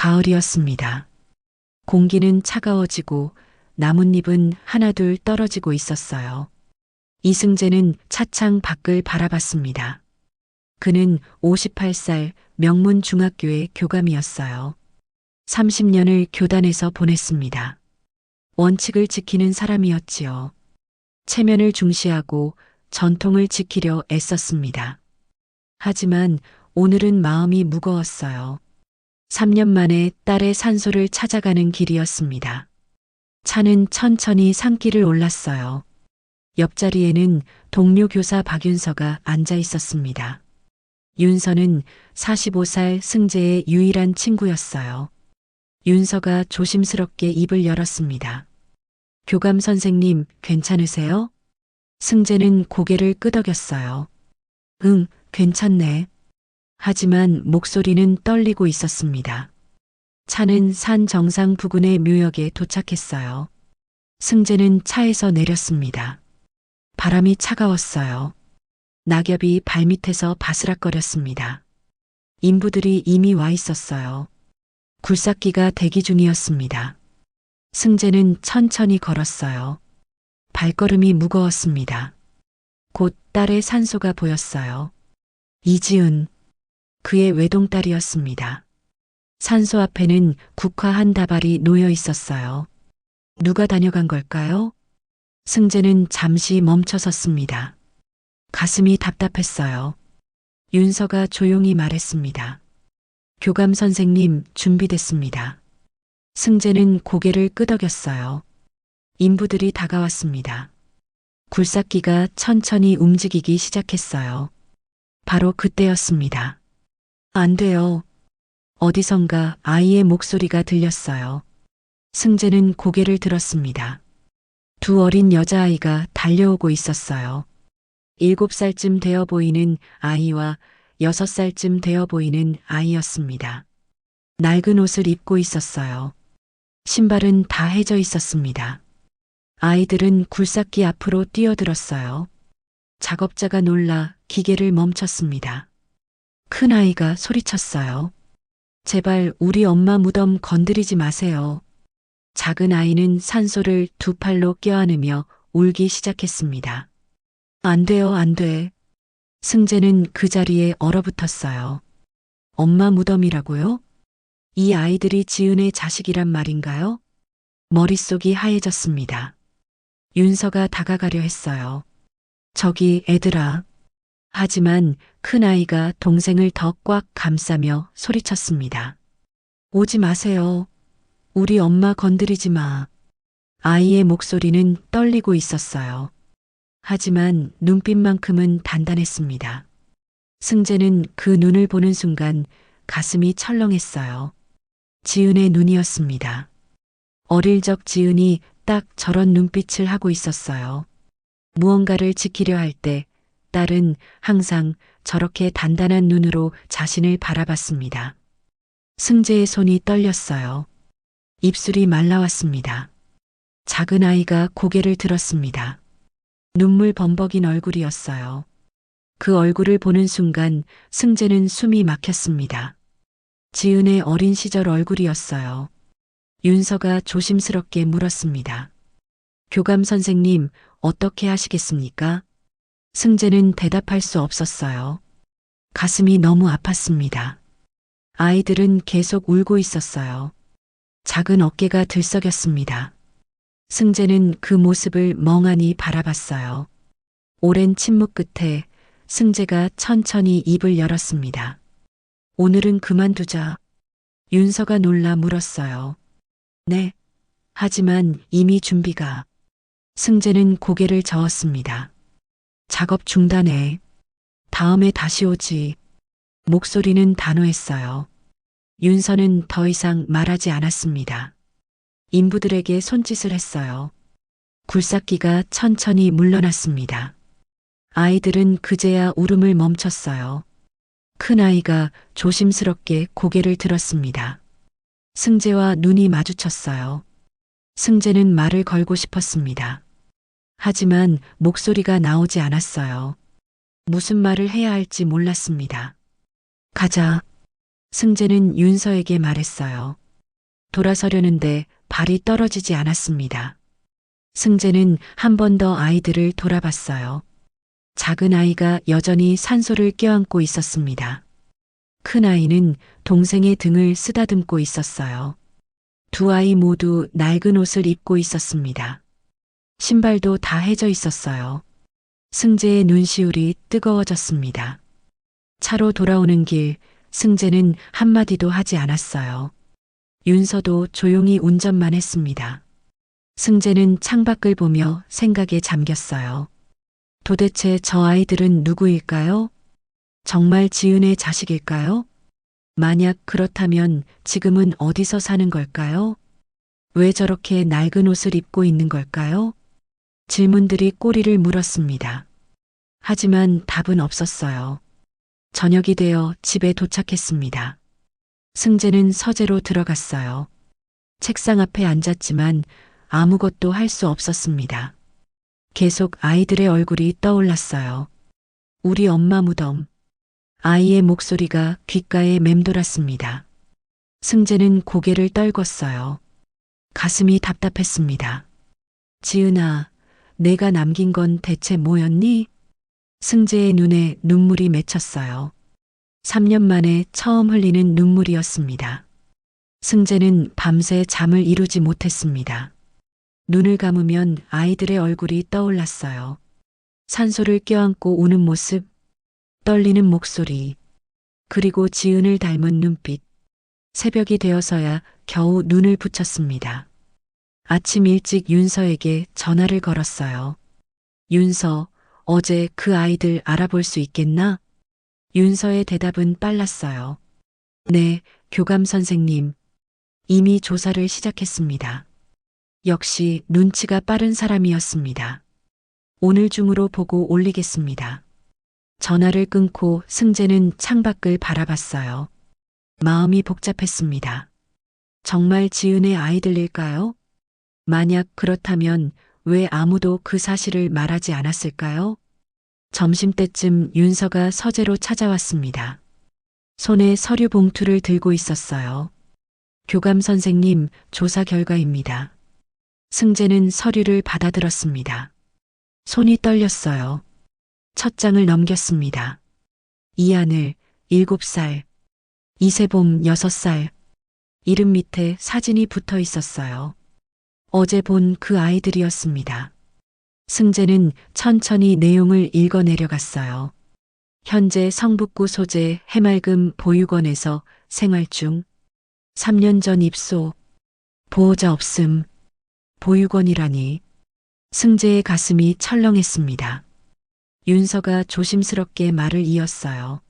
가을이었습니다. 공기는 차가워지고 나뭇잎은 하나둘 떨어지고 있었어요. 이승재는 차창 밖을 바라봤습니다. 그는 58살 명문 중학교의 교감이었어요. 30년을 교단에서 보냈습니다. 원칙을 지키는 사람이었지요. 체면을 중시하고 전통을 지키려 애썼습니다. 하지만 오늘은 마음이 무거웠어요. 3년 만에 딸의 산소를 찾아가는 길이었습니다. 차는 천천히 산길을 올랐어요. 옆자리에는 동료 교사 박윤서가 앉아 있었습니다. 윤서는 45살 승재의 유일한 친구였어요. 윤서가 조심스럽게 입을 열었습니다. 교감 선생님, 괜찮으세요? 승재는 고개를 끄덕였어요. 응, 괜찮네. 하지만 목소리는 떨리고 있었습니다. 차는 산 정상 부근의 묘역에 도착했어요. 승재는 차에서 내렸습니다. 바람이 차가웠어요. 낙엽이 발밑에서 바스락거렸습니다. 인부들이 이미 와 있었어요. 굴삭기가 대기 중이었습니다. 승재는 천천히 걸었어요. 발걸음이 무거웠습니다. 곧 딸의 산소가 보였어요. 이지은, 그의 외동딸이었습니다. 산소 앞에는 국화 한 다발이 놓여 있었어요. 누가 다녀간 걸까요? 승재는 잠시 멈춰 섰습니다. 가슴이 답답했어요. 윤서가 조용히 말했습니다. 교감 선생님, 준비됐습니다. 승재는 고개를 끄덕였어요. 인부들이 다가왔습니다. 굴삭기가 천천히 움직이기 시작했어요. 바로 그때였습니다. 안 돼요. 어디선가 아이의 목소리가 들렸어요. 승재는 고개를 들었습니다. 두 어린 여자아이가 달려오고 있었어요. 7살쯤 되어 보이는 아이와 6살쯤 되어 보이는 아이였습니다. 낡은 옷을 입고 있었어요. 신발은 다 해져 있었습니다. 아이들은 굴삭기 앞으로 뛰어들었어요. 작업자가 놀라 기계를 멈췄습니다. 큰 아이가 소리쳤어요. 제발 우리 엄마 무덤 건드리지 마세요. 작은 아이는 산소를 두 팔로 껴안으며 울기 시작했습니다. 안 돼요, 안 돼. 승재는 그 자리에 얼어붙었어요. 엄마 무덤이라고요? 이 아이들이 지은의 자식이란 말인가요? 머릿속이 하얘졌습니다. 윤서가 다가가려 했어요. 저기 애들아. 하지만 큰 아이가 동생을 더 꽉 감싸며 소리쳤습니다. 오지 마세요. 우리 엄마 건드리지 마. 아이의 목소리는 떨리고 있었어요. 하지만 눈빛만큼은 단단했습니다. 승재는 그 눈을 보는 순간 가슴이 철렁했어요. 지은의 눈이었습니다. 어릴 적 지은이 딱 저런 눈빛을 하고 있었어요. 무언가를 지키려 할 때 딸은 항상 저렇게 단단한 눈으로 자신을 바라봤습니다. 승재의 손이 떨렸어요. 입술이 말라왔습니다. 작은 아이가 고개를 들었습니다. 눈물 범벅인 얼굴이었어요. 그 얼굴을 보는 순간 승재는 숨이 막혔습니다. 지은의 어린 시절 얼굴이었어요. 윤서가 조심스럽게 물었습니다. 교감 선생님, 어떻게 하시겠습니까? 승재는 대답할 수 없었어요. 가슴이 너무 아팠습니다. 아이들은 계속 울고 있었어요. 작은 어깨가 들썩였습니다. 승재는 그 모습을 멍하니 바라봤어요. 오랜 침묵 끝에 승재가 천천히 입을 열었습니다. 오늘은 그만두자. 윤서가 놀라 물었어요. 네. 하지만 이미 준비가. 승재는 고개를 저었습니다. 작업 중단해. 다음에 다시 오지. 목소리는 단호했어요. 윤서는 더 이상 말하지 않았습니다. 인부들에게 손짓을 했어요. 굴삭기가 천천히 물러났습니다. 아이들은 그제야 울음을 멈췄어요. 큰 아이가 조심스럽게 고개를 들었습니다. 승재와 눈이 마주쳤어요. 승재는 말을 걸고 싶었습니다. 하지만 목소리가 나오지 않았어요. 무슨 말을 해야 할지 몰랐습니다. 가자. 승재는 윤서에게 말했어요. 돌아서려는데 발이 떨어지지 않았습니다. 승재는 한 번 더 아이들을 돌아봤어요. 작은 아이가 여전히 산소를 껴안고 있었습니다. 큰 아이는 동생의 등을 쓰다듬고 있었어요. 두 아이 모두 낡은 옷을 입고 있었습니다. 신발도 다 해져 있었어요. 승재의 눈시울이 뜨거워졌습니다. 차로 돌아오는 길, 승재는 한마디도 하지 않았어요. 윤서도 조용히 운전만 했습니다. 승재는 창밖을 보며 생각에 잠겼어요. 도대체 저 아이들은 누구일까요? 정말 지은의 자식일까요? 만약 그렇다면 지금은 어디서 사는 걸까요? 왜 저렇게 낡은 옷을 입고 있는 걸까요? 질문들이 꼬리를 물었습니다. 하지만 답은 없었어요. 저녁이 되어 집에 도착했습니다. 승재는 서재로 들어갔어요. 책상 앞에 앉았지만 아무것도 할 수 없었습니다. 계속 아이들의 얼굴이 떠올랐어요. 우리 엄마 무덤. 아이의 목소리가 귓가에 맴돌았습니다. 승재는 고개를 떨궜어요. 가슴이 답답했습니다. 지은아, 내가 남긴 건 대체 뭐였니? 승재의 눈에 눈물이 맺혔어요. 3년 만에 처음 흘리는 눈물이었습니다. 승재는 밤새 잠을 이루지 못했습니다. 눈을 감으면 아이들의 얼굴이 떠올랐어요. 산소를 껴안고 우는 모습, 떨리는 목소리, 그리고 지은을 닮은 눈빛. 새벽이 되어서야 겨우 눈을 붙였습니다. 아침 일찍 윤서에게 전화를 걸었어요. 윤서, 어제 그 아이들 알아볼 수 있겠나? 윤서의 대답은 빨랐어요. 네, 교감 선생님. 이미 조사를 시작했습니다. 역시 눈치가 빠른 사람이었습니다. 오늘 중으로 보고 올리겠습니다. 전화를 끊고 승재는 창밖을 바라봤어요. 마음이 복잡했습니다. 정말 지은의 아이들일까요? 만약 그렇다면 왜 아무도 그 사실을 말하지 않았을까요? 점심때쯤 윤서가 서재로 찾아왔습니다. 손에 서류 봉투를 들고 있었어요. 교감 선생님, 조사 결과입니다. 승재는 서류를 받아들었습니다. 손이 떨렸어요. 첫 장을 넘겼습니다. 이하늘, 7살, 이세봄, 6살. 이름 밑에 사진이 붙어 있었어요. 어제 본 그 아이들이었습니다. 승재는 천천히 내용을 읽어 내려갔어요. 현재 성북구 소재 해맑음 보육원에서 생활 중. 3년 전 입소. 보호자 없음. 보육원이라니. 승재의 가슴이 철렁했습니다. 윤서가 조심스럽게 말을 이었어요.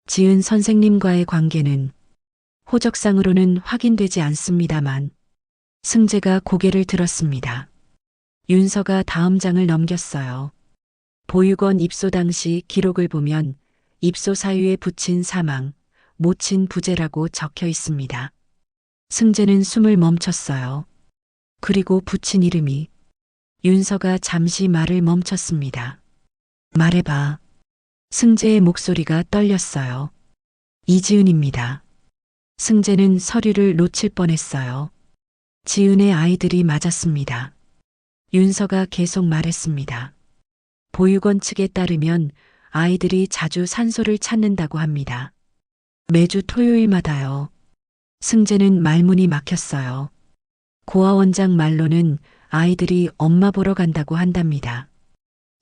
지은 선생님과의 관계는 호적상으로는 확인되지 않습니다만. 승재가 고개를 들었습니다. 윤서가 다음 장을 넘겼어요. 보육원 입소 당시 기록을 보면 입소 사유에 붙인 사망, 모친 부재라고 적혀 있습니다. 승재는 숨을 멈췄어요. 그리고 붙인 이름이. 윤서가 잠시 말을 멈췄습니다. 말해봐. 승재의 목소리가 떨렸어요. 이지은입니다. 승재는 서류를 놓칠 뻔했어요. 지은의 아이들이 맞았습니다. 윤서가 계속 말했습니다. 보육원 측에 따르면 아이들이 자주 산소를 찾는다고 합니다. 매주 토요일마다요. 승재는 말문이 막혔어요. 고아 원장 말로는 아이들이 엄마 보러 간다고 한답니다.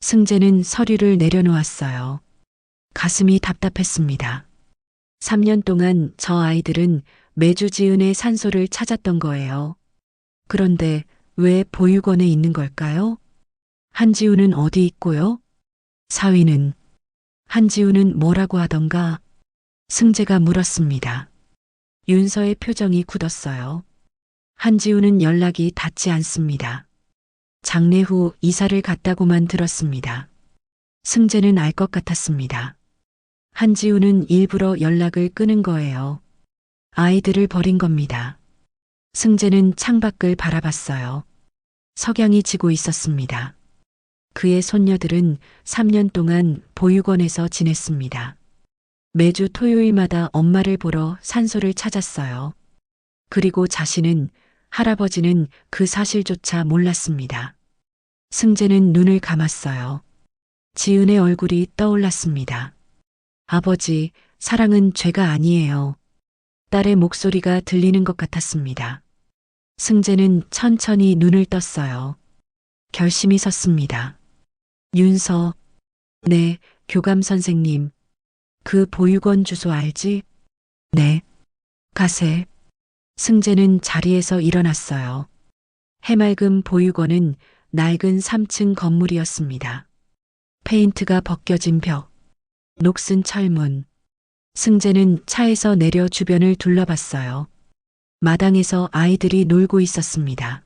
승재는 서류를 내려놓았어요. 가슴이 답답했습니다. 3년 동안 저 아이들은 매주 지은의 산소를 찾았던 거예요. 그런데 왜 보육원에 있는 걸까요? 한지우는 어디 있고요? 사위는? 한지우는 뭐라고 하던가? 승재가 물었습니다. 윤서의 표정이 굳었어요. 한지우는 연락이 닿지 않습니다. 장례 후 이사를 갔다고만 들었습니다. 승재는 알 것 같았습니다. 한지우는 일부러 연락을 끊은 거예요. 아이들을 버린 겁니다. 승재는 창밖을 바라봤어요. 석양이 지고 있었습니다. 그의 손녀들은 3년 동안 보육원에서 지냈습니다. 매주 토요일마다 엄마를 보러 산소를 찾았어요. 그리고 자신은, 할아버지는 그 사실조차 몰랐습니다. 승재는 눈을 감았어요. 지은의 얼굴이 떠올랐습니다. 아버지, 사랑은 죄가 아니에요. 딸의 목소리가 들리는 것 같았습니다. 승재는 천천히 눈을 떴어요. 결심이 섰습니다. 윤서, 네, 교감 선생님. 그 보육원 주소 알지? 네. 가세. 승재는 자리에서 일어났어요. 해맑은 보육원은 낡은 3층 건물이었습니다. 페인트가 벗겨진 벽, 녹슨 철문. 승재는 차에서 내려 주변을 둘러봤어요. 마당에서 아이들이 놀고 있었습니다.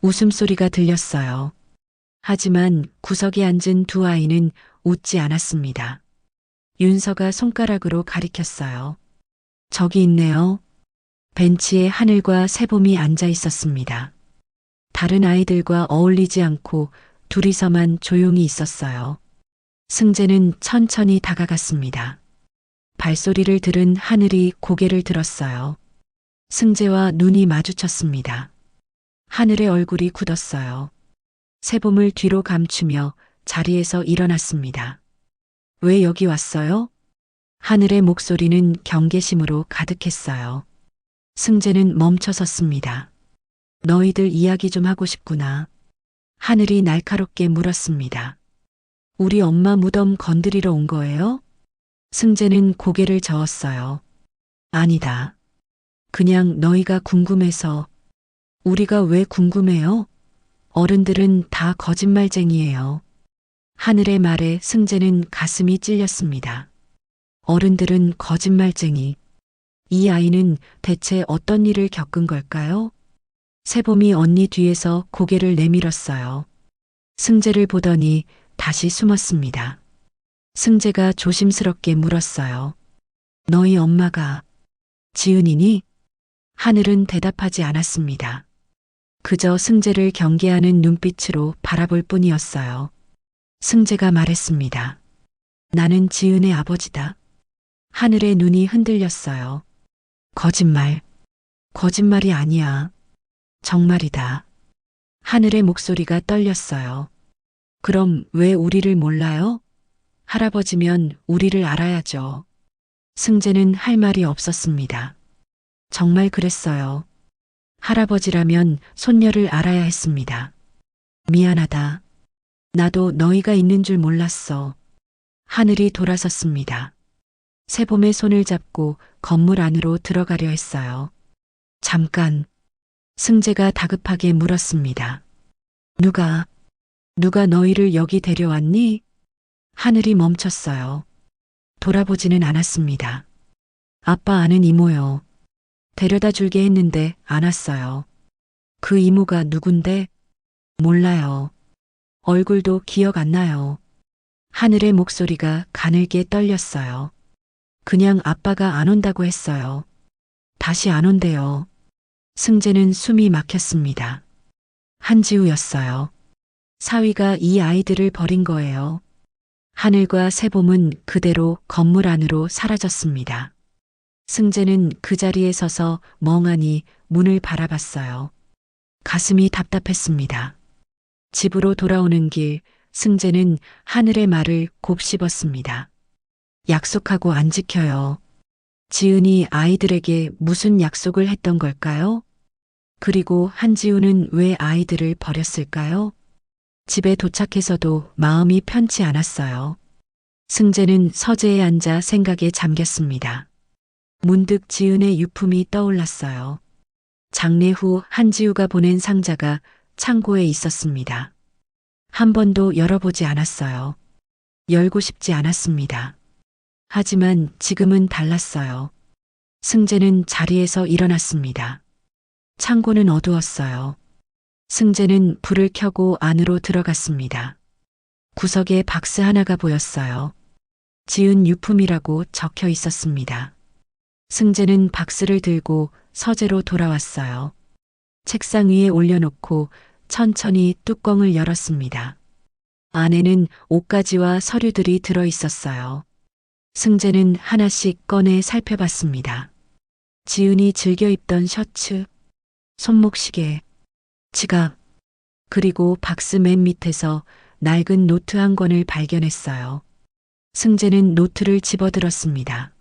웃음소리가 들렸어요. 하지만 구석에 앉은 두 아이는 웃지 않았습니다. 윤서가 손가락으로 가리켰어요. 저기 있네요. 벤치에 하늘과 새봄이 앉아 있었습니다. 다른 아이들과 어울리지 않고 둘이서만 조용히 있었어요. 승재는 천천히 다가갔습니다. 발소리를 들은 하늘이 고개를 들었어요. 승재와 눈이 마주쳤습니다. 하늘의 얼굴이 굳었어요. 새봄을 뒤로 감추며 자리에서 일어났습니다. 왜 여기 왔어요? 하늘의 목소리는 경계심으로 가득했어요. 승재는 멈춰 섰습니다. 너희들 이야기 좀 하고 싶구나. 하늘이 날카롭게 물었습니다. 우리 엄마 무덤 건드리러 온 거예요? 승재는 고개를 저었어요. 아니다. 그냥 너희가 궁금해서. 우리가 왜 궁금해요? 어른들은 다 거짓말쟁이에요. 하늘의 말에 승재는 가슴이 찔렸습니다. 어른들은 거짓말쟁이. 이 아이는 대체 어떤 일을 겪은 걸까요? 새봄이 언니 뒤에서 고개를 내밀었어요. 승재를 보더니 다시 숨었습니다. 승재가 조심스럽게 물었어요. 너희 엄마가 지은이니? 하늘은 대답하지 않았습니다. 그저 승재를 경계하는 눈빛으로 바라볼 뿐이었어요. 승재가 말했습니다. 나는 지은의 아버지다. 하늘의 눈이 흔들렸어요. 거짓말. 거짓말이 아니야. 정말이다. 하늘의 목소리가 떨렸어요. 그럼 왜 우리를 몰라요? 할아버지면 우리를 알아야죠. 승재는 할 말이 없었습니다. 정말 그랬어요. 할아버지라면 손녀를 알아야 했습니다. 미안하다. 나도 너희가 있는 줄 몰랐어. 하늘이 돌아섰습니다. 새봄의 손을 잡고 건물 안으로 들어가려 했어요. 잠깐. 승재가 다급하게 물었습니다. 누가 너희를 여기 데려왔니? 하늘이 멈췄어요. 돌아보지는 않았습니다. 아빠 아는 이모요. 데려다 줄게 했는데 안 왔어요. 그 이모가 누군데? 몰라요. 얼굴도 기억 안 나요. 하늘의 목소리가 가늘게 떨렸어요. 그냥 아빠가 안 온다고 했어요. 다시 안 온대요. 승재는 숨이 막혔습니다. 한지우였어요. 사위가 이 아이들을 버린 거예요. 하늘과 새봄은 그대로 건물 안으로 사라졌습니다. 승재는 그 자리에 서서 멍하니 문을 바라봤어요. 가슴이 답답했습니다. 집으로 돌아오는 길, 승재는 하늘의 말을 곱씹었습니다. 약속하고 안 지켜요. 지은이 아이들에게 무슨 약속을 했던 걸까요? 그리고 한지우는 왜 아이들을 버렸을까요? 집에 도착해서도 마음이 편치 않았어요. 승재는 서재에 앉아 생각에 잠겼습니다. 문득 지은의 유품이 떠올랐어요. 장례 후 한지우가 보낸 상자가 창고에 있었습니다. 한 번도 열어보지 않았어요. 열고 싶지 않았습니다. 하지만 지금은 달랐어요. 승재는 자리에서 일어났습니다. 창고는 어두웠어요. 승재는 불을 켜고 안으로 들어갔습니다. 구석에 박스 하나가 보였어요. 지은 유품이라고 적혀 있었습니다. 승재는 박스를 들고 서재로 돌아왔어요. 책상 위에 올려놓고 천천히 뚜껑을 열었습니다. 안에는 옷가지와 서류들이 들어 있었어요. 승재는 하나씩 꺼내 살펴봤습니다. 지은이 즐겨 입던 셔츠, 손목시계, 지갑, 그리고 박스 맨 밑에서 낡은 노트 한 권을 발견했어요. 승재는 노트를 집어들었습니다.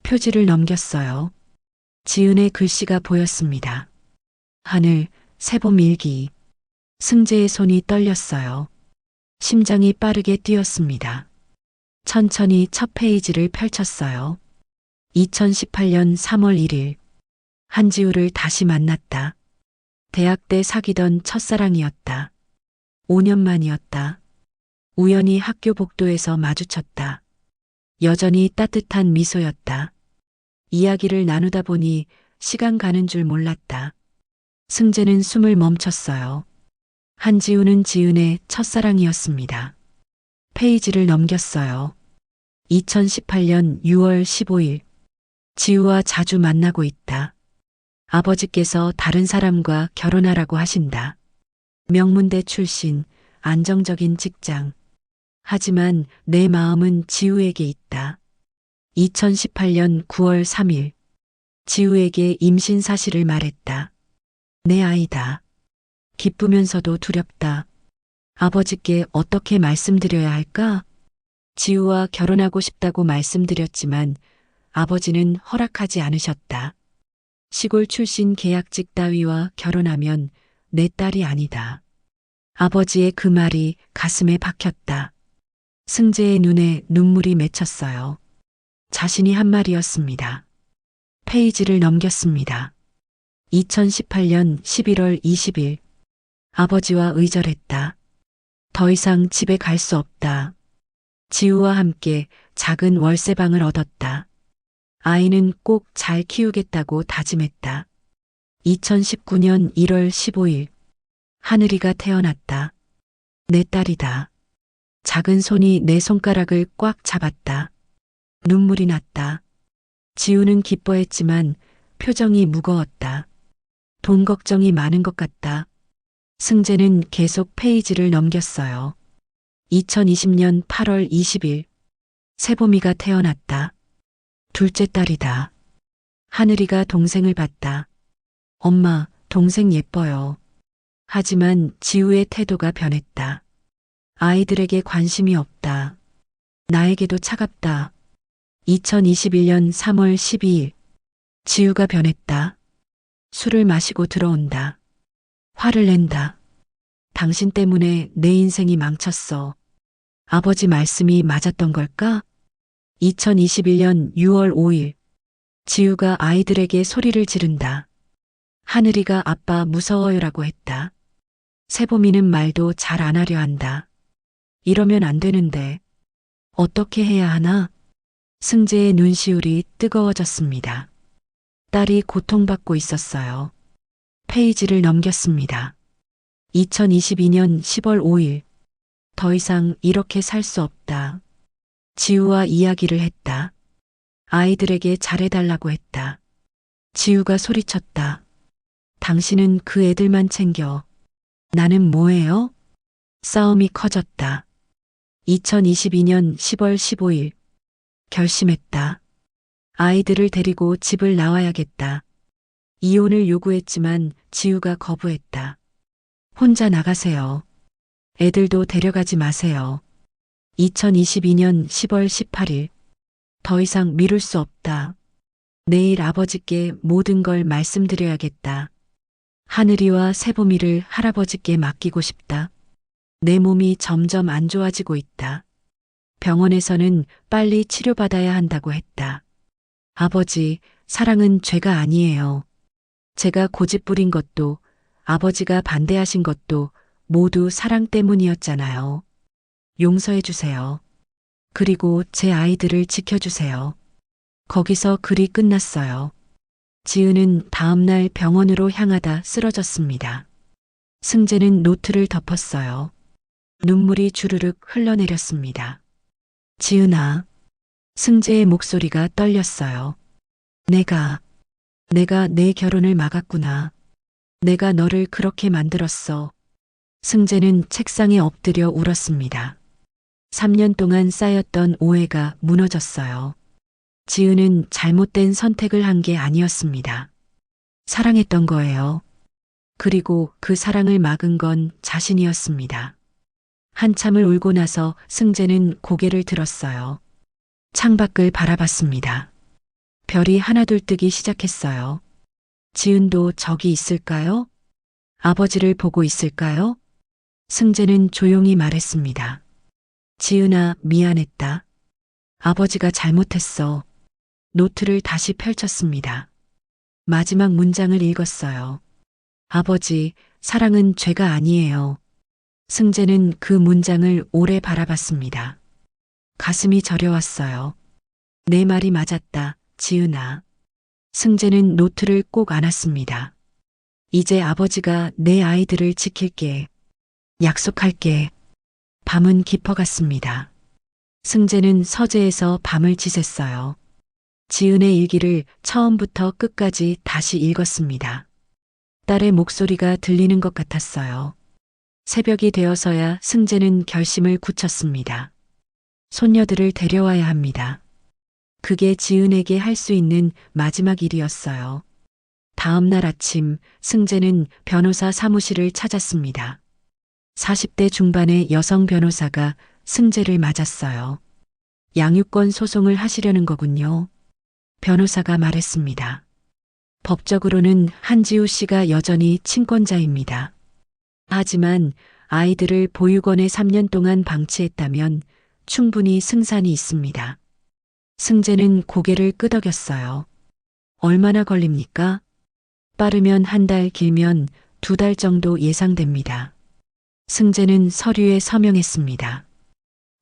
표지를 넘겼어요. 지은의 글씨가 보였습니다. 하늘, 세봄 일기. 승재의 손이 떨렸어요. 심장이 빠르게 뛰었습니다. 천천히 첫 페이지를 펼쳤어요. 2018년 3월 1일. 한지우를 다시 만났다. 대학 때 사귀던 첫사랑이었다. 5년 만이었다. 우연히 학교 복도에서 마주쳤다. 여전히 따뜻한 미소였다. 이야기를 나누다 보니 시간 가는 줄 몰랐다. 승재는 숨을 멈췄어요. 한지우는 지은의 첫사랑이었습니다. 페이지를 넘겼어요. 2018년 6월 15일. 지우와 자주 만나고 있다. 아버지께서 다른 사람과 결혼하라고 하신다. 명문대 출신, 안정적인 직장. 하지만 내 마음은 지우에게 있다. 2018년 9월 3일. 지우에게 임신 사실을 말했다. 내 아이다. 기쁘면서도 두렵다. 아버지께 어떻게 말씀드려야 할까? 지우와 결혼하고 싶다고 말씀드렸지만 아버지는 허락하지 않으셨다. 시골 출신 계약직 따위와 결혼하면 내 딸이 아니다. 아버지의 그 말이 가슴에 박혔다. 승재의 눈에 눈물이 맺혔어요. 자신이 한 말이었습니다. 페이지를 넘겼습니다. 2018년 11월 20일. 아버지와 의절했다. 더 이상 집에 갈 수 없다. 지우와 함께 작은 월세방을 얻었다. 아이는 꼭 잘 키우겠다고 다짐했다. 2019년 1월 15일. 하늘이가 태어났다. 내 딸이다. 작은 손이 내 손가락을 꽉 잡았다. 눈물이 났다. 지우는 기뻐했지만 표정이 무거웠다. 돈 걱정이 많은 것 같다. 승재는 계속 페이지를 넘겼어요. 2020년 8월 20일. 세봄이가 태어났다. 둘째 딸이다. 하늘이가 동생을 봤다. 엄마, 동생 예뻐요. 하지만 지우의 태도가 변했다. 아이들에게 관심이 없다. 나에게도 차갑다. 2021년 3월 12일. 지우가 변했다. 술을 마시고 들어온다. 화를 낸다. 당신 때문에 내 인생이 망쳤어. 아버지 말씀이 맞았던 걸까? 2021년 6월 5일. 지우가 아이들에게 소리를 지른다. 하늘이가 아빠 무서워요라고 했다. 세봄이는 말도 잘 안 하려 한다. 이러면 안 되는데. 어떻게 해야 하나? 승재의 눈시울이 뜨거워졌습니다. 딸이 고통받고 있었어요. 페이지를 넘겼습니다. 2022년 10월 5일. 더 이상 이렇게 살 수 없다. 지우와 이야기를 했다. 아이들에게 잘해달라고 했다. 지우가 소리쳤다. 당신은 그 애들만 챙겨. 나는 뭐예요? 싸움이 커졌다. 2022년 10월 15일. 결심했다. 아이들을 데리고 집을 나와야겠다. 이혼을 요구했지만 지우가 거부했다. 혼자 나가세요. 애들도 데려가지 마세요. 2022년 10월 18일. 더 이상 미룰 수 없다. 내일 아버지께 모든 걸 말씀드려야겠다. 하늘이와 세봄이를 할아버지께 맡기고 싶다. 내 몸이 점점 안 좋아지고 있다. 병원에서는 빨리 치료받아야 한다고 했다. 아버지, 사랑은 죄가 아니에요. 제가 고집 부린 것도 아버지가 반대하신 것도 모두 사랑 때문이었잖아요. 용서해 주세요. 그리고 제 아이들을 지켜주세요. 거기서 글이 끝났어요. 지은은 다음날 병원으로 향하다 쓰러졌습니다. 승재는 노트를 덮었어요. 눈물이 주르륵 흘러내렸습니다. 지은아. 승재의 목소리가 떨렸어요. 내가 내 결혼을 막았구나. 내가 너를 그렇게 만들었어. 승재는 책상에 엎드려 울었습니다. 3년 동안 쌓였던 오해가 무너졌어요. 지은은 잘못된 선택을 한 게 아니었습니다. 사랑했던 거예요. 그리고 그 사랑을 막은 건 자신이었습니다. 한참을 울고 나서 승재는 고개를 들었어요. 창밖을 바라봤습니다. 별이 하나둘 뜨기 시작했어요. 지은도 저기 있을까요? 아버지를 보고 있을까요? 승재는 조용히 말했습니다. 지은아, 미안했다. 아버지가 잘못했어. 노트를 다시 펼쳤습니다. 마지막 문장을 읽었어요. 아버지, 사랑은 죄가 아니에요. 승재는 그 문장을 오래 바라봤습니다. 가슴이 저려왔어요. 내 말이 맞았다, 지은아. 승재는 노트를 꼭 안았습니다. 이제 아버지가 내 아이들을 지킬게. 약속할게. 밤은 깊어갔습니다. 승재는 서재에서 밤을 지샜어요. 지은의 일기를 처음부터 끝까지 다시 읽었습니다. 딸의 목소리가 들리는 것 같았어요. 새벽이 되어서야 승재는 결심을 굳혔습니다. 손녀들을 데려와야 합니다. 그게 지은에게 할 수 있는 마지막 일이었어요. 다음 날 아침 승재는 변호사 사무실을 찾았습니다. 40대 중반의 여성 변호사가 승재를 맞았어요. 양육권 소송을 하시려는 거군요. 변호사가 말했습니다. 법적으로는 한지우 씨가 여전히 친권자입니다. 하지만 아이들을 보육원에 3년 동안 방치했다면 충분히 승산이 있습니다. 승재는 고개를 끄덕였어요. 얼마나 걸립니까? 빠르면 1달, 길면 2달 정도 예상됩니다. 승재는 서류에 서명했습니다.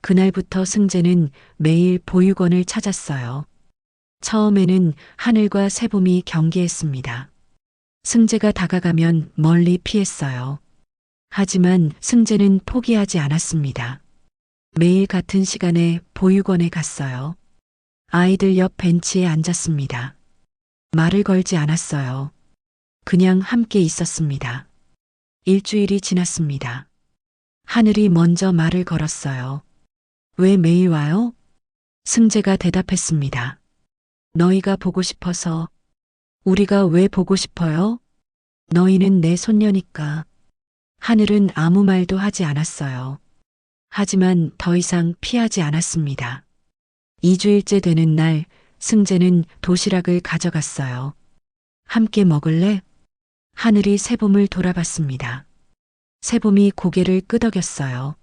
그날부터 승재는 매일 보육원을 찾았어요. 처음에는 하늘과 새봄이 경계했습니다. 승재가 다가가면 멀리 피했어요. 하지만 승재는 포기하지 않았습니다. 매일 같은 시간에 보육원에 갔어요. 아이들 옆 벤치에 앉았습니다. 말을 걸지 않았어요. 그냥 함께 있었습니다. 일주일이 지났습니다. 하늘이 먼저 말을 걸었어요. 왜 매일 와요? 승재가 대답했습니다. 너희가 보고 싶어서. 우리가 왜 보고 싶어요? 너희는 내 손녀니까. 하늘은 아무 말도 하지 않았어요. 하지만 더 이상 피하지 않았습니다. 2주일째 되는 날 승재는 도시락을 가져갔어요. 함께 먹을래? 하늘이 새봄을 돌아봤습니다. 새봄이 고개를 끄덕였어요.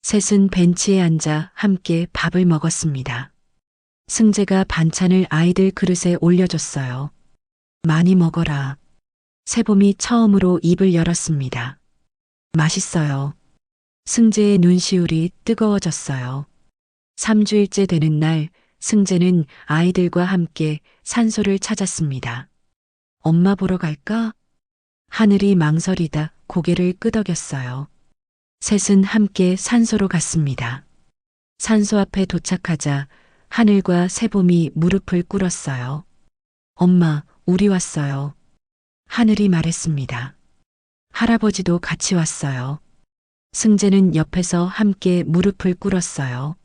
셋은 벤치에 앉아 함께 밥을 먹었습니다. 승재가 반찬을 아이들 그릇에 올려줬어요. 많이 먹어라. 새봄이 처음으로 입을 열었습니다. 맛있어요. 승재의 눈시울이 뜨거워졌어요. 3주일째 되는 날 승재는 아이들과 함께 산소를 찾았습니다. 엄마 보러 갈까? 하늘이 망설이다 고개를 끄덕였어요. 셋은 함께 산소로 갔습니다. 산소 앞에 도착하자 하늘과 새봄이 무릎을 꿇었어요. 엄마, 우리 왔어요. 하늘이 말했습니다. 할아버지도 같이 왔어요. 승재는 옆에서 함께 무릎을 꿇었어요.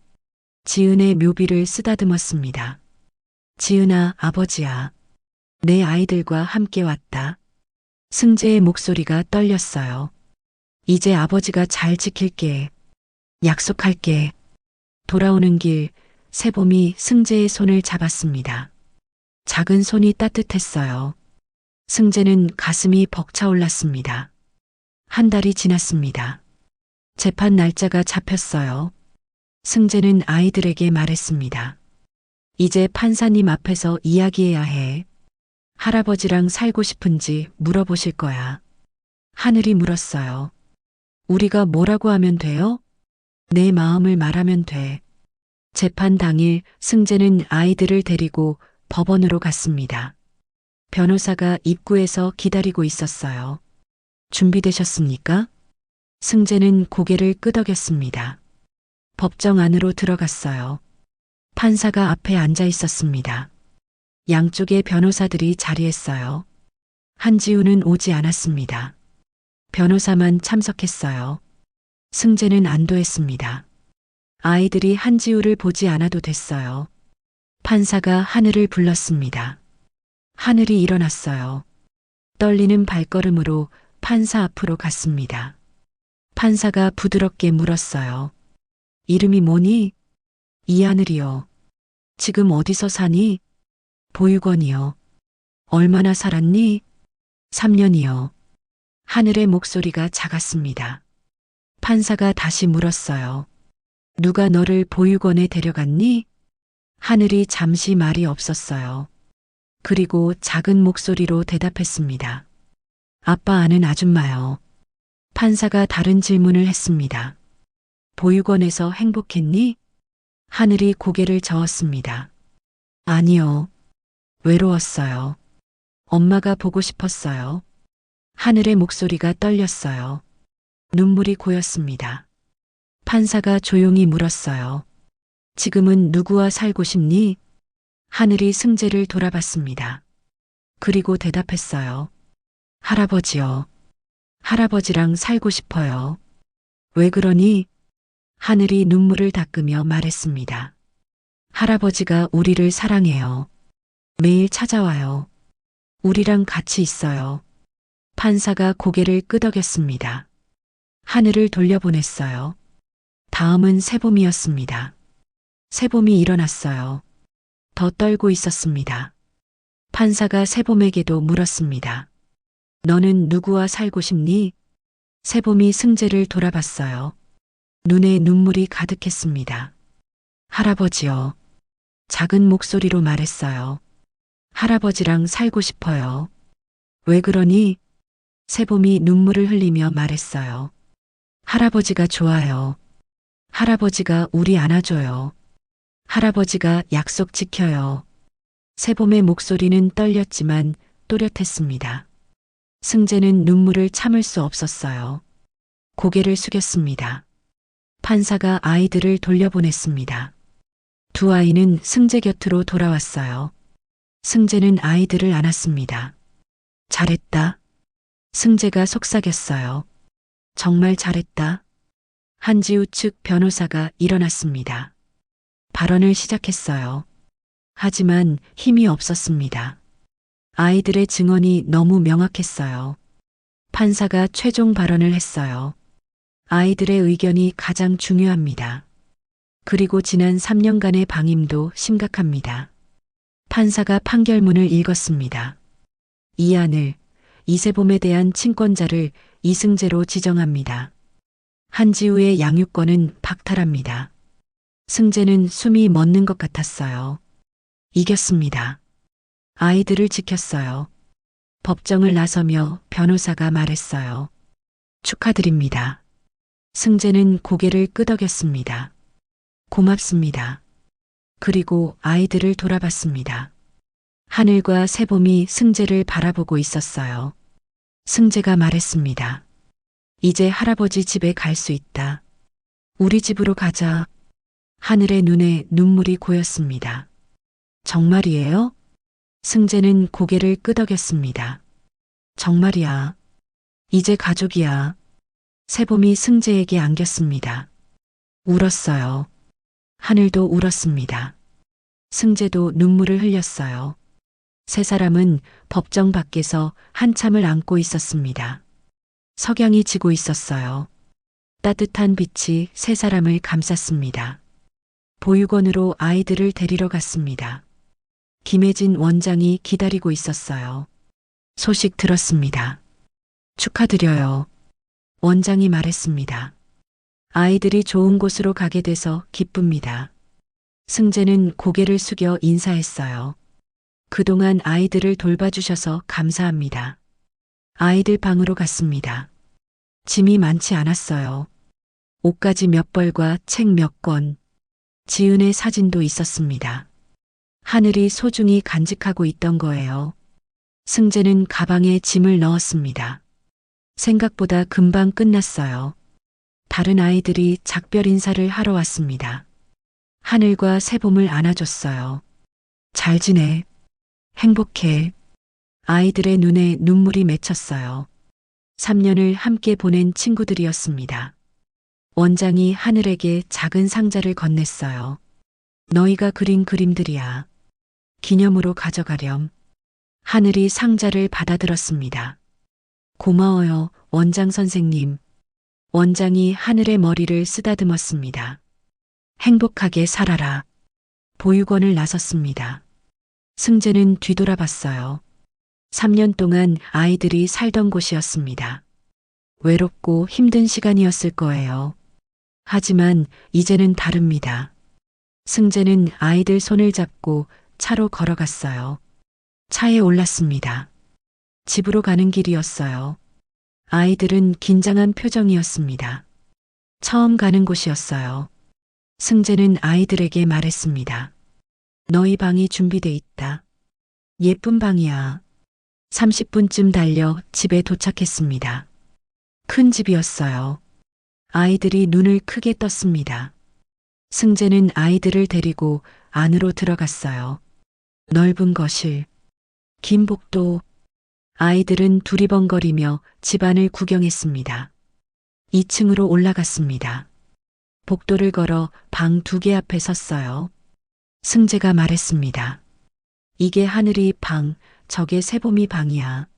지은의 묘비를 쓰다듬었습니다. 지은아, 아버지야. 내 아이들과 함께 왔다. 승재의 목소리가 떨렸어요. 이제 아버지가 잘 지킬게. 약속할게. 돌아오는 길 새봄이 승재의 손을 잡았습니다. 작은 손이 따뜻했어요. 승재는 가슴이 벅차올랐습니다. 1달이 지났습니다. 재판 날짜가 잡혔어요. 승재는 아이들에게 말했습니다. 이제 판사님 앞에서 이야기해야 해. 할아버지랑 살고 싶은지 물어보실 거야. 하늘이 물었어요. 우리가 뭐라고 하면 돼요? 내 마음을 말하면 돼. 재판 당일 승재는 아이들을 데리고 법원으로 갔습니다. 변호사가 입구에서 기다리고 있었어요. 준비되셨습니까? 승재는 고개를 끄덕였습니다. 법정 안으로 들어갔어요. 판사가 앞에 앉아 있었습니다. 양쪽의 변호사들이 자리했어요. 한지우는 오지 않았습니다. 변호사만 참석했어요. 승재는 안도했습니다. 아이들이 한지우를 보지 않아도 됐어요. 판사가 하늘을 불렀습니다. 하늘이 일어났어요. 떨리는 발걸음으로 판사 앞으로 갔습니다. 판사가 부드럽게 물었어요. 이름이 뭐니? 이하늘이요. 지금 어디서 사니? 보육원이요. 얼마나 살았니? 3년이요. 하늘의 목소리가 작았습니다. 판사가 다시 물었어요. 누가 너를 보육원에 데려갔니? 하늘이 잠시 말이 없었어요. 그리고 작은 목소리로 대답했습니다. 아빠 아는 아줌마요. 판사가 다른 질문을 했습니다. 보육원에서 행복했니? 하늘이 고개를 저었습니다. 아니요. 외로웠어요. 엄마가 보고 싶었어요. 하늘의 목소리가 떨렸어요. 눈물이 고였습니다. 판사가 조용히 물었어요. 지금은 누구와 살고 싶니? 하늘이 승재를 돌아봤습니다. 그리고 대답했어요. 할아버지요. 할아버지랑 살고 싶어요. 왜 그러니? 하늘이 눈물을 닦으며 말했습니다. 할아버지가 우리를 사랑해요. 매일 찾아와요. 우리랑 같이 있어요. 판사가 고개를 끄덕였습니다. 하늘을 돌려보냈어요. 다음은 세봄이었습니다. 세봄이 일어났어요. 더 떨고 있었습니다. 판사가 세봄에게도 물었습니다. 너는 누구와 살고 싶니? 세봄이 승재를 돌아봤어요. 눈에 눈물이 가득했습니다. 할아버지요. 작은 목소리로 말했어요. 할아버지랑 살고 싶어요. 왜 그러니? 세봄이 눈물을 흘리며 말했어요. 할아버지가 좋아요. 할아버지가 우리 안아줘요. 할아버지가 약속 지켜요. 세봄의 목소리는 떨렸지만 또렷했습니다. 승재는 눈물을 참을 수 없었어요. 고개를 숙였습니다. 판사가 아이들을 돌려보냈습니다. 두 아이는 승재 곁으로 돌아왔어요. 승재는 아이들을 안았습니다. 잘했다. 승재가 속삭였어요. 정말 잘했다. 한지우 측 변호사가 일어났습니다. 발언을 시작했어요. 하지만 힘이 없었습니다. 아이들의 증언이 너무 명확했어요. 판사가 최종 발언을 했어요. 아이들의 의견이 가장 중요합니다. 그리고 지난 3년간의 방임도 심각합니다. 판사가 판결문을 읽었습니다. 이하늘, 이세봄에 대한 친권자를 이승재로 지정합니다. 한지우의 양육권은 박탈합니다. 승재는 숨이 멎는 것 같았어요. 이겼습니다. 아이들을 지켰어요. 법정을 나서며 변호사가 말했어요. 축하드립니다. 승재는 고개를 끄덕였습니다. 고맙습니다. 그리고 아이들을 돌아봤습니다. 하늘과 세봄이 승재를 바라보고 있었어요. 승재가 말했습니다. 이제 할아버지 집에 갈 수 있다. 우리 집으로 가자. 하늘의 눈에 눈물이 고였습니다. 정말이에요? 승재는 고개를 끄덕였습니다. 정말이야. 이제 가족이야. 세봄이 승재에게 안겼습니다. 울었어요. 하늘도 울었습니다. 승재도 눈물을 흘렸어요. 세 사람은 법정 밖에서 한참을 안고 있었습니다. 석양이 지고 있었어요. 따뜻한 빛이 세 사람을 감쌌습니다. 보육원으로 아이들을 데리러 갔습니다. 김혜진 원장이 기다리고 있었어요. 소식 들었습니다. 축하드려요. 원장이 말했습니다. 아이들이 좋은 곳으로 가게 돼서 기쁩니다. 승재는 고개를 숙여 인사했어요. 그동안 아이들을 돌봐주셔서 감사합니다. 아이들 방으로 갔습니다. 짐이 많지 않았어요. 옷가지 몇 벌과 책 몇 권, 지은의 사진도 있었습니다. 하늘이 소중히 간직하고 있던 거예요. 승재는 가방에 짐을 넣었습니다. 생각보다 금방 끝났어요. 다른 아이들이 작별 인사를 하러 왔습니다. 하늘과 세봄을 안아줬어요. 잘 지내. 행복해. 아이들의 눈에 눈물이 맺혔어요. 3년을 함께 보낸 친구들이었습니다. 원장이 하늘에게 작은 상자를 건넸어요. 너희가 그린 그림들이야. 기념으로 가져가렴. 하늘이 상자를 받아들었습니다. 고마워요, 원장 선생님. 원장이 하늘의 머리를 쓰다듬었습니다. 행복하게 살아라. 보육원을 나섰습니다. 승재는 뒤돌아봤어요. 3년 동안 아이들이 살던 곳이었습니다. 외롭고 힘든 시간이었을 거예요. 하지만 이제는 다릅니다. 승재는 아이들 손을 잡고 차로 걸어갔어요. 차에 올랐습니다. 집으로 가는 길이었어요. 아이들은 긴장한 표정이었습니다. 처음 가는 곳이었어요. 승재는 아이들에게 말했습니다. 너희 방이 준비돼 있다. 예쁜 방이야. 30분쯤 달려 집에 도착했습니다. 큰 집이었어요. 아이들이 눈을 크게 떴습니다. 승재는 아이들을 데리고 안으로 들어갔어요. 넓은 거실, 긴 복도. 아이들은 두리번거리며 집안을 구경했습니다. 2층으로 올라갔습니다. 복도를 걸어 방 2개 앞에 섰어요. 승재가 말했습니다. 이게 하늘이 방, 저게 세봄이 방이야.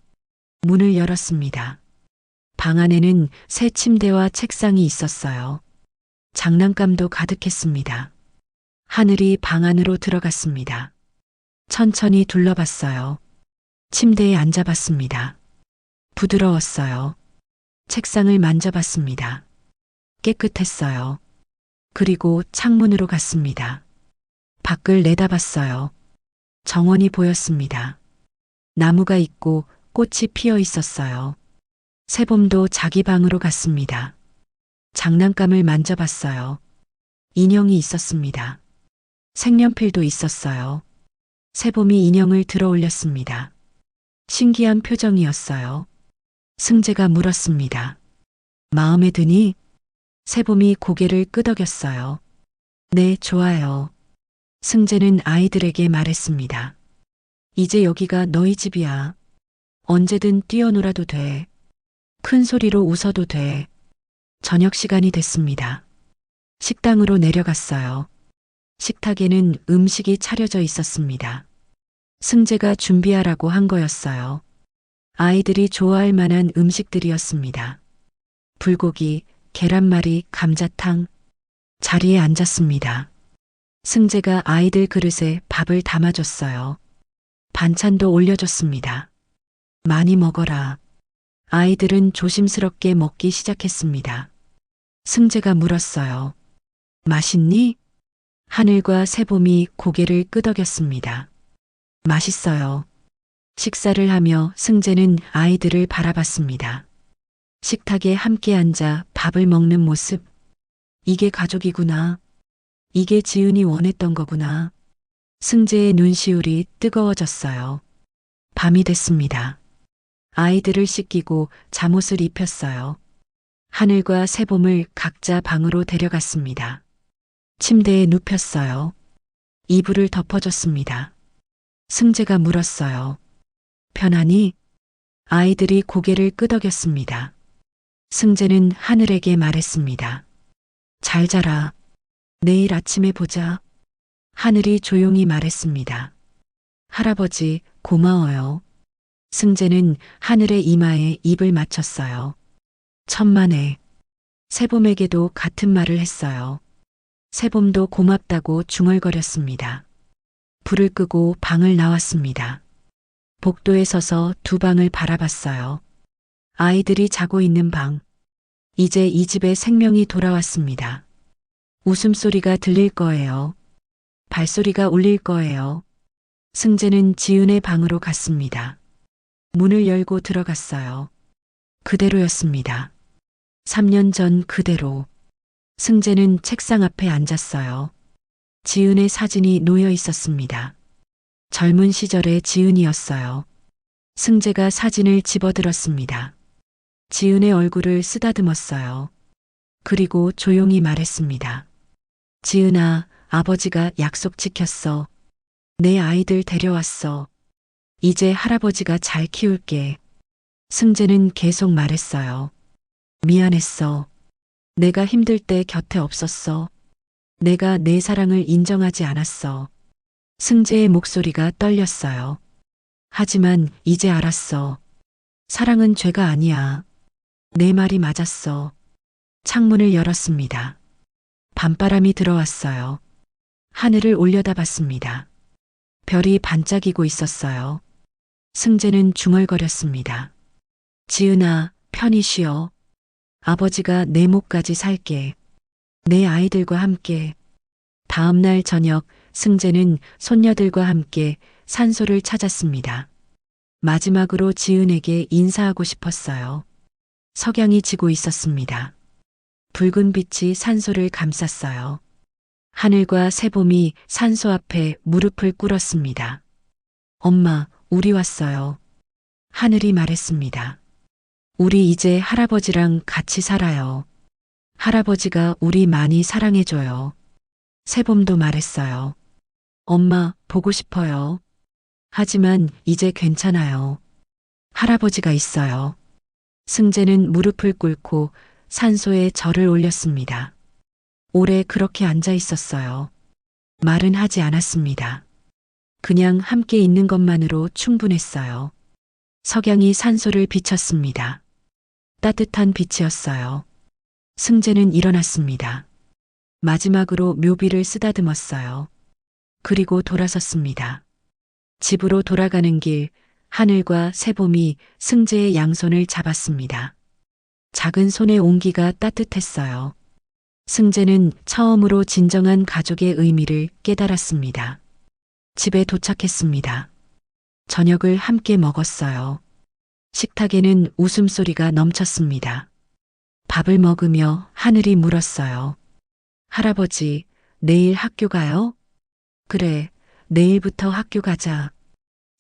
문을 열었습니다. 방 안에는 새 침대와 책상이 있었어요. 장난감도 가득했습니다. 하늘이 방 안으로 들어갔습니다. 천천히 둘러봤어요. 침대에 앉아봤습니다. 부드러웠어요. 책상을 만져봤습니다. 깨끗했어요. 그리고 창문으로 갔습니다. 밖을 내다봤어요. 정원이 보였습니다. 나무가 있고 꽃이 피어 있었어요. 새봄도 자기 방으로 갔습니다. 장난감을 만져봤어요. 인형이 있었습니다. 색연필도 있었어요. 새봄이 인형을 들어 올렸습니다. 신기한 표정이었어요. 승재가 물었습니다. 마음에 드니? 새봄이 고개를 끄덕였어요. 네, 좋아요. 승재는 아이들에게 말했습니다. 이제 여기가 너희 집이야. 언제든 뛰어놀아도 돼. 큰 소리로 웃어도 돼. 저녁 시간이 됐습니다. 식당으로 내려갔어요. 식탁에는 음식이 차려져 있었습니다. 승재가 준비하라고 한 거였어요. 아이들이 좋아할 만한 음식들이었습니다. 불고기, 계란말이, 감자탕. 자리에 앉았습니다. 승재가 아이들 그릇에 밥을 담아줬어요. 반찬도 올려줬습니다. 많이 먹어라. 아이들은 조심스럽게 먹기 시작했습니다. 승재가 물었어요. 맛있니? 하늘과 새봄이 고개를 끄덕였습니다. 맛있어요. 식사를 하며 승재는 아이들을 바라봤습니다. 식탁에 함께 앉아 밥을 먹는 모습. 이게 가족이구나. 이게 지은이 원했던 거구나. 승재의 눈시울이 뜨거워졌어요. 밤이 됐습니다. 아이들을 씻기고 잠옷을 입혔어요. 하늘과 새봄을 각자 방으로 데려갔습니다. 침대에 눕혔어요. 이불을 덮어줬습니다. 승재가 물었어요. 편하니? 아이들이 고개를 끄덕였습니다. 승재는 하늘에게 말했습니다. 잘 자라. 내일 아침에 보자. 하늘이 조용히 말했습니다. 할아버지, 고마워요. 승재는 하늘의 이마에 입을 맞췄어요. 천만에. 새봄에게도 같은 말을 했어요. 새봄도 고맙다고 중얼거렸습니다. 불을 끄고 방을 나왔습니다. 복도에 서서 두 방을 바라봤어요. 아이들이 자고 있는 방. 이제 이 집에 생명이 돌아왔습니다. 웃음소리가 들릴 거예요. 발소리가 울릴 거예요. 승재는 지은의 방으로 갔습니다. 문을 열고 들어갔어요. 그대로였습니다. 3년 전 그대로. 승재는 책상 앞에 앉았어요. 지은의 사진이 놓여 있었습니다. 젊은 시절의 지은이었어요. 승재가 사진을 집어들었습니다. 지은의 얼굴을 쓰다듬었어요. 그리고 조용히 말했습니다. 지은아, 아버지가 약속 지켰어. 내 아이들 데려왔어. 이제 할아버지가 잘 키울게. 승재는 계속 말했어요. 미안했어. 내가 힘들 때 곁에 없었어. 내가 내 사랑을 인정하지 않았어. 승재의 목소리가 떨렸어요. 하지만 이제 알았어. 사랑은 죄가 아니야. 내 말이 맞았어. 창문을 열었습니다. 밤바람이 들어왔어요. 하늘을 올려다봤습니다. 별이 반짝이고 있었어요. 승재는 중얼거렸습니다. 지은아, 편히 쉬어. 아버지가 내 목까지 살게. 내 아이들과 함께. 다음 날 저녁 승재는 손녀들과 함께 산소를 찾았습니다. 마지막으로 지은에게 인사하고 싶었어요. 석양이 지고 있었습니다. 붉은 빛이 산소를 감쌌어요. 하늘과 새봄이 산소 앞에 무릎을 꿇었습니다. 엄마, 우리 왔어요. 하늘이 말했습니다. 우리 이제 할아버지랑 같이 살아요. 할아버지가 우리 많이 사랑해줘요. 새봄도 말했어요. 엄마, 보고 싶어요. 하지만 이제 괜찮아요. 할아버지가 있어요. 승재는 무릎을 꿇고 산소에 절을 올렸습니다. 오래 그렇게 앉아 있었어요. 말은 하지 않았습니다. 그냥 함께 있는 것만으로 충분했어요. 석양이 산소를 비쳤습니다. 따뜻한 빛이었어요. 승재는 일어났습니다. 마지막으로 묘비를 쓰다듬었어요. 그리고 돌아섰습니다. 집으로 돌아가는 길, 하늘과 새봄이 승재의 양손을 잡았습니다. 작은 손의 온기가 따뜻했어요. 승재는 처음으로 진정한 가족의 의미를 깨달았습니다. 집에 도착했습니다. 저녁을 함께 먹었어요. 식탁에는 웃음소리가 넘쳤습니다. 밥을 먹으며 하늘이 물었어요. 할아버지, 내일 학교 가요? 그래, 내일부터 학교 가자.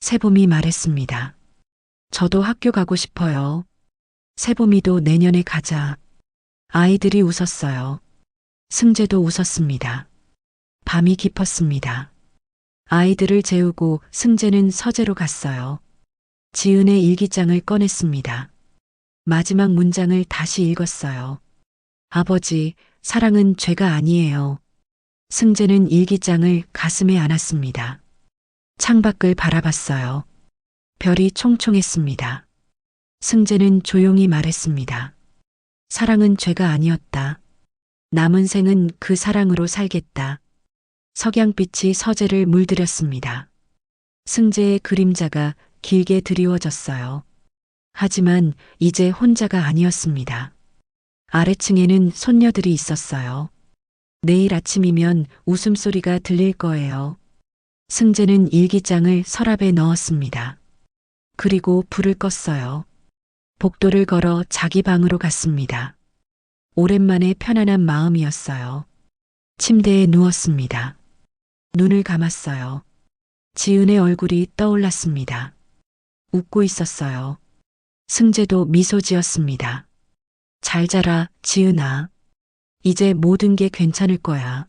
새봄이 말했습니다. 저도 학교 가고 싶어요. 새봄이도 내년에 가자. 아이들이 웃었어요. 승재도 웃었습니다. 밤이 깊었습니다. 아이들을 재우고 승재는 서재로 갔어요. 지은의 일기장을 꺼냈습니다. 마지막 문장을 다시 읽었어요. 아버지, 사랑은 죄가 아니에요. 승재는 일기장을 가슴에 안았습니다. 창밖을 바라봤어요. 별이 총총했습니다. 승재는 조용히 말했습니다. 사랑은 죄가 아니었다. 남은 생은 그 사랑으로 살겠다. 석양빛이 서재를 물들였습니다. 승재의 그림자가 길게 드리워졌어요. 하지만 이제 혼자가 아니었습니다. 아래층에는 손녀들이 있었어요. 내일 아침이면 웃음소리가 들릴 거예요. 승재는 일기장을 서랍에 넣었습니다. 그리고 불을 껐어요. 복도를 걸어 자기 방으로 갔습니다. 오랜만에 편안한 마음이었어요. 침대에 누웠습니다. 눈을 감았어요. 지은의 얼굴이 떠올랐습니다. 웃고 있었어요. 승재도 미소 지었습니다. 잘 자라, 지은아. 이제 모든 게 괜찮을 거야.